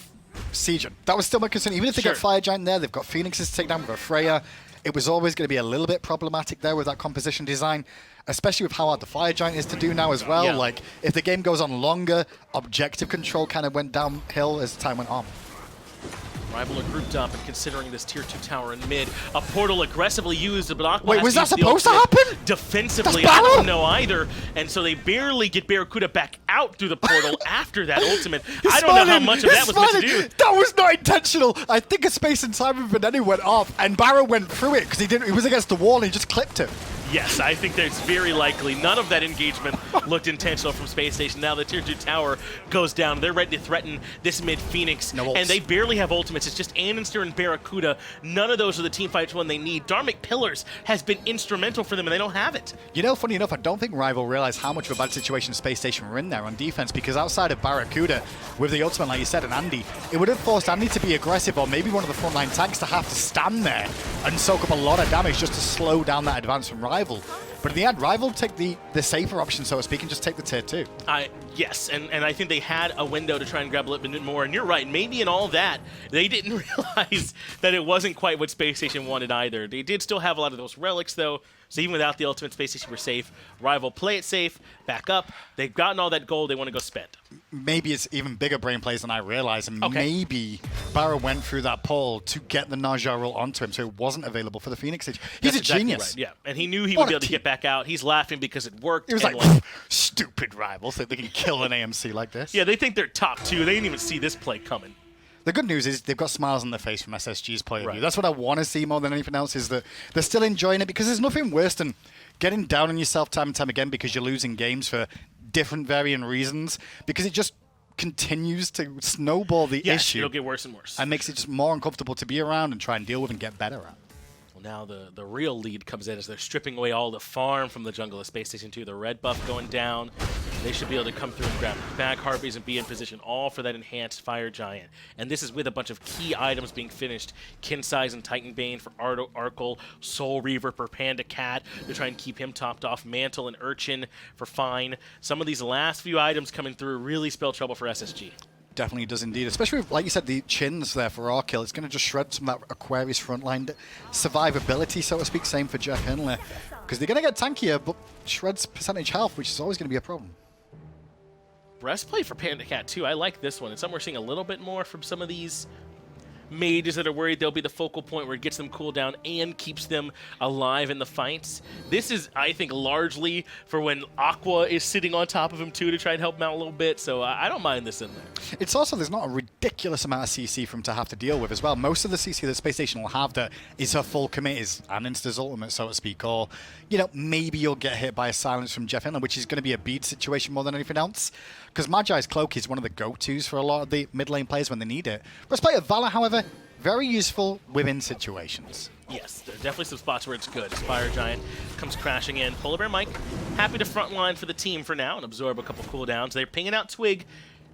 Sieging. That was still my concern. Even if they get Fire Giant there, they've got Phoenixes to take down with a Freya. It was always going to be a little bit problematic there with that composition design, especially with how hard the Fire Giant is to do now as well. Like, if the game goes on longer, objective control kind of went downhill as time went on. Rival are grouped up and considering this tier 2 tower in mid. A portal aggressively used to block. Wait, was that supposed to happen? Defensively, I don't know either. And so they barely get BaRRaCCuDDa back out through the portal after that ultimate. I don't know how much of that was meant to do. That was not intentional. I think a space and time of Venenu went off, and BaRRa went through it because he was against the wall and he just clipped it. Yes, I think that's very likely. None of that engagement looked intentional from Spacestation. Now the tier 2 tower goes down. They're ready to threaten this mid Phoenix. No ults. And they barely have ultimates. It's just andinster and BaRRaCCuDDa. None of those are the team fights when they need. Dharmic Pillars has been instrumental for them, and they don't have it. You know, funny enough, I don't think Rival realized how much of a bad situation Spacestation were in there on defense, because outside of BaRRaCCuDDa, with the ultimate, like you said, and Andy, it would have forced Andy to be aggressive, or maybe one of the frontline tanks to have to stand there and soak up a lot of damage just to slow down that advance from Rival. But in the end, Rival take the safer option, so to speak, and just take the tier 2. Yes, and I think they had a window to try and grab a little bit more. And you're right, maybe in all that, they didn't realize that it wasn't quite what Spacestation wanted either. They did still have a lot of those relics, though. So even without the ultimate, Spacestation were safe. Rival play it safe, back up. They've gotten all that gold they want to go spend. Maybe it's even bigger brain plays than I realized, and maybe BaRRa went through that portal to get the Najjar roll onto him, so it wasn't available for the Phoenix Stage. He's a genius. Right. Yeah, and he knew he would be able to get back out. He's laughing because it worked. He was like, stupid Rivals think they can kill an AMC like this. Yeah, they think they're top 2. They didn't even see this play coming. The good news is they've got smiles on their face from SSG's point of view. That's what I want to see more than anything else, is that they're still enjoying it, because there's nothing worse than getting down on yourself time and time again because you're losing games for different varying reasons, because it just continues to snowball the issue. It'll get worse and worse. And makes it just more uncomfortable to be around and try and deal with and get better at. Now the real lead comes in as they're stripping away all the farm from the jungle of Spacestation 2. The red buff going down. They should be able to come through and grab back Harpies and be in position, all for that enhanced Fire Giant. And this is with a bunch of key items being finished. Kin Size and Titan Bane for Arkkyl, Soul Reaver for PandaCat to try and keep him topped off, Mantle and Urchin for Fine. Some of these last few items coming through really spell trouble for SSG. Definitely does indeed, especially with, like you said, the chins there for Arkkyl. It's going to just shred some of that Aquarius frontline survivability, so to speak. Same for JeffHindla, because they're going to get tankier, but shreds percentage health, which is always going to be a problem. Breastplate for PandaCat too. I like this one. It's something we're seeing a little bit more from some of these mages that are worried they'll be the focal point where it gets them cooldown and keeps them alive in the fights. This is, I think, largely for when Aqua is sitting on top of him too to try and help him out a little bit, so I don't mind this in there. It's also, there's not a ridiculous amount of CC for him to have to deal with as well. Most of the CC that Spacestation will have that is her full commit is andinster's ultimate, so to speak, or, you know, maybe you'll get hit by a silence from JeffHindla, which is going to be a bead situation more than anything else. Because Magi's Cloak is one of the go-tos for a lot of the mid lane players when they need it. Breastplate of Valor, however, very useful within situations. Yes, there are definitely some spots where it's good. Fire Giant comes crashing in. PolarBearMike happy to frontline for the team for now and absorb a couple cooldowns. They're pinging out Twig.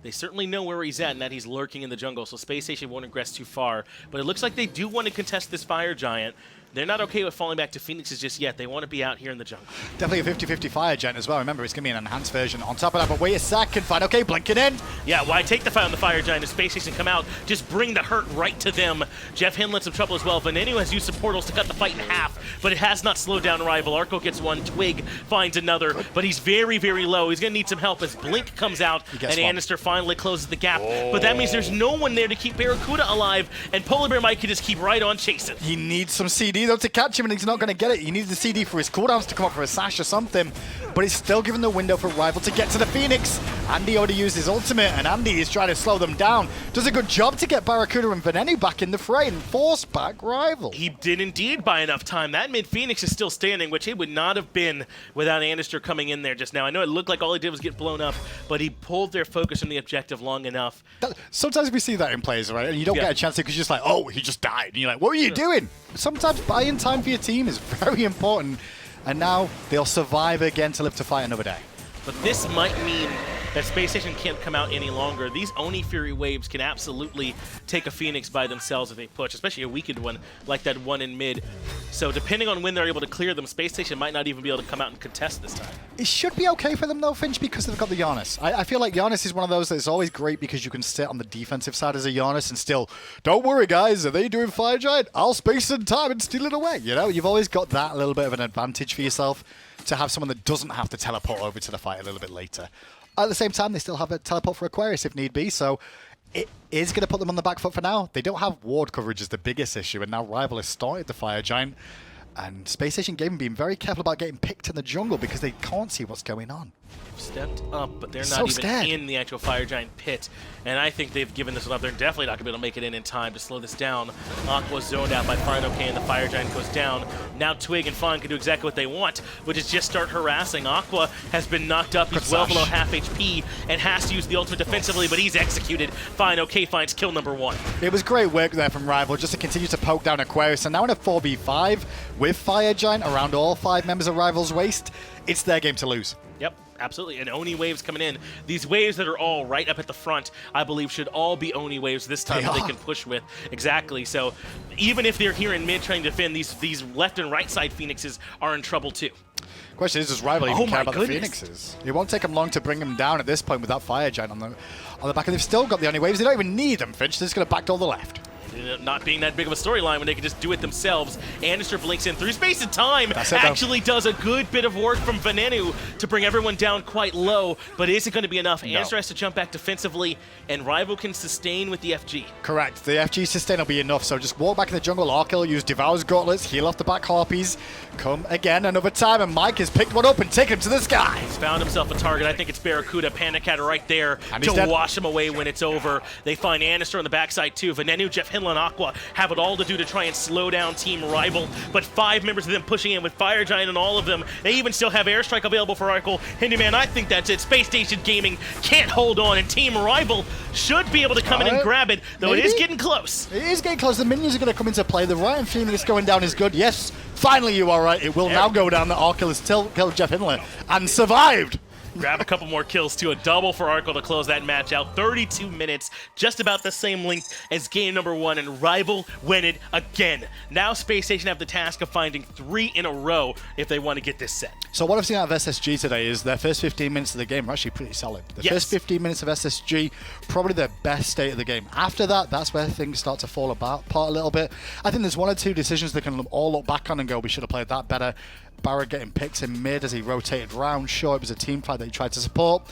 They certainly know where he's at and that he's lurking in the jungle, so Spacestation won't aggress too far. But it looks like they do want to contest this Fire Giant. They're not okay with falling back to Phoenixes just yet. They want to be out here in the jungle. Definitely a 50-50 Fire Giant as well. Remember, it's going to be an enhanced version on top of that. But wait a second, FineOkay blinking in. Yeah, why take the fight on the Fire Giant if Spacestation come out? Just bring the hurt right to them. JeffHindla in some trouble as well. Venenu has used some portals to cut the fight in half, but it has not slowed down Rival. Arkkyl gets one, Twig finds another, but he's very, very low. He's going to need some help as Blink comes out and andinster finally closes the gap. But that means there's no one there to keep BaRRaCCuDDa alive, and PolarBearMike can just keep right on chasing. He needs some CD, though, to catch him, and he's not going to get it. He needs the CD for his cooldowns to come up for a sash or something, but it's still giving the window for Rival to get to the Phoenix. Andy already used his ultimate, and Andy is trying to slow them down. Does a good job to get BaRRaCCuDDa and Venenu back in the fray and force back Rival. He did indeed buy enough time. That mid-Phoenix is still standing, which it would not have been without andinster coming in there just now. I know it looked like all he did was get blown up, but he pulled their focus from the objective long enough. Sometimes we see that in players, right? And you don't get a chance to because you're just like, oh, he just died. And you're like, what were you doing? Sometimes buying time for your team is very important. And now they'll survive again to live to fight another day. But this might mean that Spacestation can't come out any longer. These Oni Fury waves can absolutely take a Phoenix by themselves if they push, especially a weakened one like that one in mid. So depending on when they're able to clear them, Spacestation might not even be able to come out and contest this time. It should be okay for them though, Finch, because they've got the Yanis. I feel like Yanis is one of those that's always great because you can sit on the defensive side as a Yanis and still, don't worry guys, are they doing Fire Giant? I'll space in time and steal it away. You know, you've always got that little bit of an advantage for yourself to have someone that doesn't have to teleport over to the fight a little bit later. At the same time, they still have a teleport for Aquarius if need be, so it is going to put them on the back foot for now. They don't have ward coverage is the biggest issue, and now Rival has started the Fire Giant, and Spacestation Gaming being very careful about getting picked in the jungle because they can't see what's going on. Stepped up, but they're not even in the actual Fire Giant pit. And I think they've given this one up. They're definitely not going to be able to make it in time to slow this down. Aqua's zoned out by FineOkay, and the Fire Giant goes down. Now Twig and Fawn can do exactly what they want, which is just start harassing. Aqua has been knocked up. He's well below half HP and has to use the ultimate defensively, but he's executed. FineOkay finds kill number 1. It was great work there from Rival just to continue to poke down Aquarius. And now in a 4v5 with Fire Giant around all 5 members of Rival's waist, it's their game to lose. Yep. Absolutely, and Oni waves coming in. These waves that are all right up at the front, I believe, should all be Oni waves this time that they can push with. Exactly, so even if they're here in mid trying to defend, these left and right side Phoenixes are in trouble too. Question is, does Rival even care about the Phoenixes? It won't take them long to bring them down at this point with that Fire Giant on the back, and they've still got the Oni waves. They don't even need them, Finch. They're just going to backdoor the left. Not being that big of a storyline when they can just do it themselves. andinster blinks in through space and time. Actually does a good bit of work from Venenu to bring everyone down quite low, but is it going to be enough? No. andinster has to jump back defensively, and Rival can sustain with the FG. Correct. The FG sustain will be enough, so just walk back in the jungle. Arkkyl use Devour's Gauntlets, heal off the back Harpies, come again another time, and Mike has picked one up and taken him to the sky. He's found himself a target. I think it's BaRRaCCuDDa, PandaCat right there to wash him away when it's over. They find andinster on the backside too. Venenu, JeffHindla, and Aqua have it all to do to try and slow down Team Rival, but 5 members of them pushing in with Fire Giant on all of them. They even still have airstrike available for Arkkyl. Handyman, I think that's it. Spacestation Gaming can't hold on, and Team Rival should be able to come in and grab it, though Maybe. It is getting close. It is getting close. The minions are going to come into play. The Ryan Phoenix going down is good. Yes, finally you are right. It will now go down that Arkkyl has killed JeffHindla and survived. Grab a couple more kills too. A double for Arkkyl to close that match out. 32 minutes, just about the same length as game number 1, and Rival win it again. Now Spacestation have the task of finding 3 in a row if they want to get this set. So what I've seen out of SSG today is their first 15 minutes of the game are actually pretty solid. The first 15 minutes of SSG, probably their best state of the game. After that, that's where things start to fall apart a little bit. I think there's 1 or 2 decisions they can all look back on and go, we should have played that better. BaRRa getting picked in mid as he rotated around. Sure, it was a team fight. they tried to support.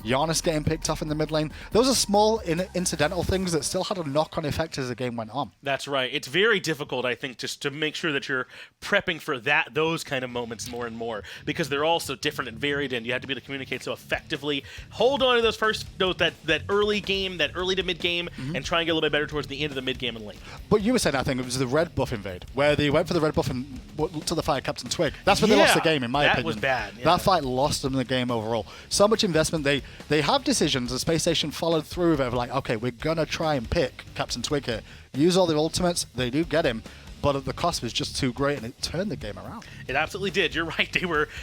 Janus getting picked off in the mid lane. Those are small incidental things that still had a knock-on effect as the game went on. That's right. It's very difficult, I think, just to make sure that you're prepping for those kind of moments more and more, because they're all so different and varied, and you have to be able to communicate so effectively. Hold on to that early game, that early to mid game, and try and get a little bit better towards the end of the mid game and late. But you were saying, I think, it was the red buff invade, where they went for the red buff and to the fire CaptainTwig. That's when they lost the game, in my opinion. That was bad. Yeah. That fight lost them the game overall. So much investment. They have decisions. The Space Station followed through with it, like, okay, we're going to try and pick CaptainTwig here. Use all the ultimates. They do get him. But the cost was just too great, and it turned the game around. It absolutely did. You're right.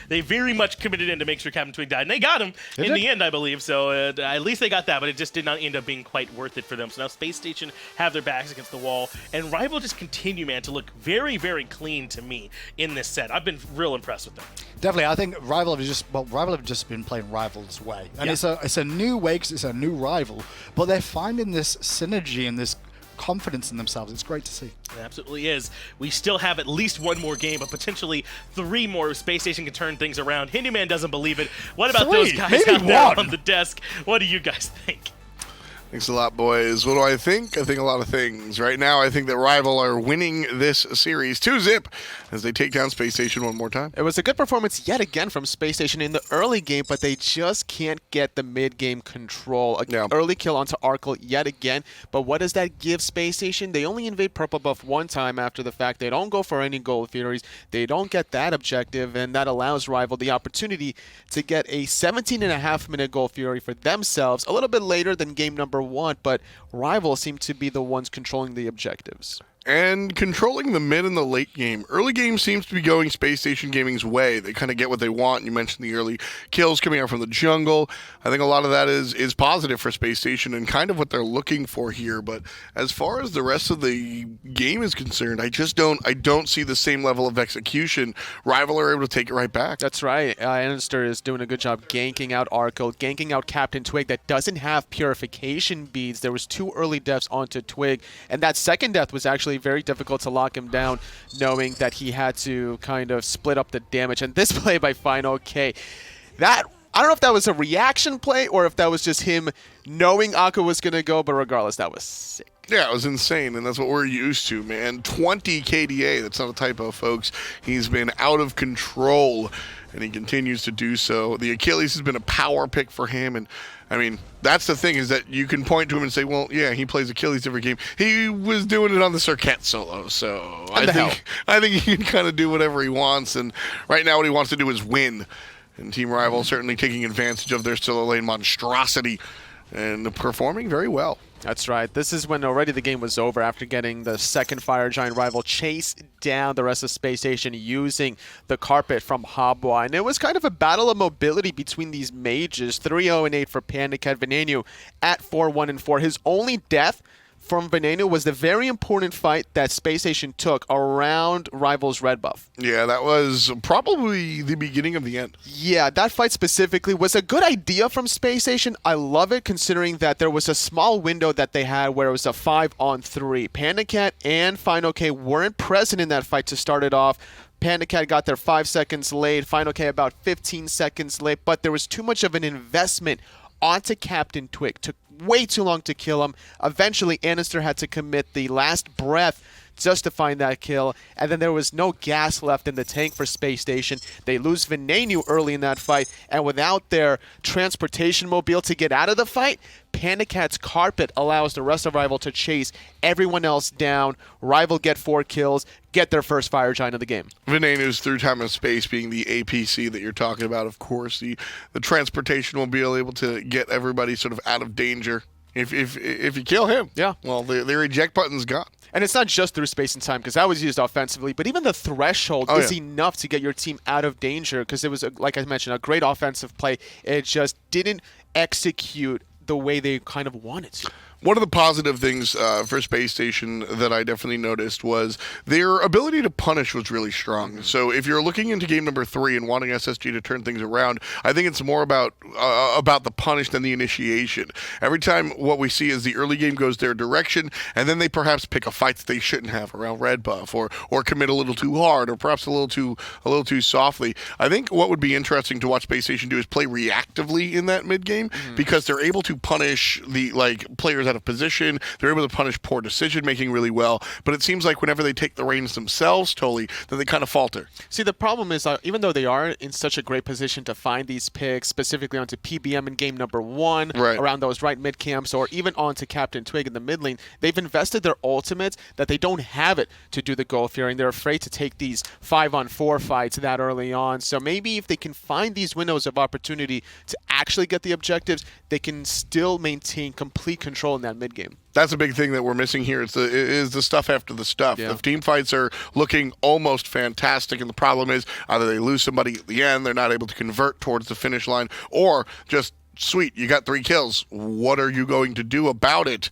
They very much committed in to make sure CaptainTwig died, and they got him in the end, I believe. So at least they got that, but it just did not end up being quite worth it for them. So now Space Station have their backs against the wall, and Rival just continue, man, to look very, very clean to me in this set. I've been real impressed with them. Definitely, I think Rival have just been playing Rival's way, and it's a new way because it's a new rival, but they're finding this synergy and this confidence in themselves. It's great to see. It absolutely is. We still have at least one more game, but potentially 3 more. Space Station can turn things around. Hinduman doesn't believe it. What about those guys maybe out there one on the desk? What do you guys think? Thanks a lot, boys. What do I think? I think a lot of things. Right now, I think that Rival are winning this series 2-0 as they take down Space Station one more time. It was a good performance yet again from Space Station in the early game, but they just can't get the mid-game control. Early kill onto Arkkyl yet again, but what does that give Space Station? They only invade purple buff one time after the fact. They don't go for any gold furies. They don't get that objective, and that allows Rival the opportunity to get a 17.5-minute gold fury for themselves, a little bit later than game number 1, but Rival seem to be the ones controlling the objectives. And controlling the mid and the late game. Early game seems to be going Space Station Gaming's way. They kind of get what they want. You mentioned the early kills coming out from the jungle. I think a lot of that is positive for Space Station and kind of what they're looking for here. But as far as the rest of the game is concerned, I don't see the same level of execution. Rival are able to take it right back. That's right. Andinster is doing a good job ganking out Arkkyl, ganking out CaptainTwig that doesn't have purification beads. There was 2 early deaths onto Twig, and that second death was actually very difficult to lock him down, knowing that he had to kind of split up the damage. And this play by FineOkay, I don't know if that was a reaction play or if that was just him knowing Aqua was going to go, but regardless, that was sick. Yeah, it was insane, and that's what we're used to, man. 20 KDA, that's not a typo, folks. He's been out of control, and he continues to do so. The Achilles has been a power pick for him, and I mean, that's the thing, is that you can point to him and say, well, yeah, he plays Achilles every game. He was doing it on the Serqet solo, so I think he can kind of do whatever he wants, and right now what he wants to do is win. And Team Rival certainly taking advantage of their solo lane monstrosity and performing very well. That's right. This is when already the game was over after getting the second Fire Giant Rival chase down the rest of Space Station using the carpet from Habwa. And it was kind of a battle of mobility between these mages. 3-0-8 for PandaCat. Venenu at 4-1-4. His only death from Venenu was the very important fight that Space Station took around Rival's red buff. Yeah, that was probably the beginning of the end. Yeah, that fight specifically was a good idea from Space Station. I love it considering that there was a small window that they had where it was a 5-on-3. PandaCat and FineOkay weren't present in that fight to start it off. PandaCat got there 5 seconds late, FineOkay about 15 seconds late, but there was too much of an investment onto CaptainTwig. Took way too long to kill him. Eventually, andinster had to commit the last breath just to find that kill, and then there was no gas left in the tank for Space Station. They lose Venenu early in that fight, and without their transportation mobile to get out of the fight, PandaCat's carpet allows the rest of Rival to chase everyone else down. Rival get 4 kills, get their first Fire Giant of the game. Venenu's through time and space being the APC that you're talking about, of course. The transportation mobile able to get everybody sort of out of danger. If you kill him, yeah, well, the eject button's gone. And it's not just through space and time, because that was used offensively, but even the threshold is enough to get your team out of danger, because it was, like I mentioned, a great offensive play. It just didn't execute the way they kind of wanted to. One of the positive things for Space Station that I definitely noticed was their ability to punish was really strong. So if you're looking into game number 3 and wanting SSG to turn things around, I think it's more about the punish than the initiation. Every time what we see is the early game goes their direction, and then they perhaps pick a fight that they shouldn't have around red buff, or commit a little too hard, or perhaps a little too softly. I think what would be interesting to watch Space Station do is play reactively in that mid game, because they're able to punish the players out of position. They're able to punish poor decision making really well. But it seems like whenever they take the reins themselves totally, then they kind of falter. See, the problem is even though they are in such a great position to find these picks, specifically onto PBM in game number 1, around those right mid camps, or even onto CaptainTwig in the mid lane, they've invested their ultimates that they don't have it to do the goal fearing. They're afraid to take these 5-on-4 fights that early on. So maybe if they can find these windows of opportunity to actually get the objectives, they can still maintain complete control in that mid game. That's a big thing that we're missing here. Is the stuff after the stuff. Yeah. The team fights are looking almost fantastic, and the problem is either they lose somebody at the end, they're not able to convert towards the finish line, or just, sweet, you got 3 kills. What are you going to do about it?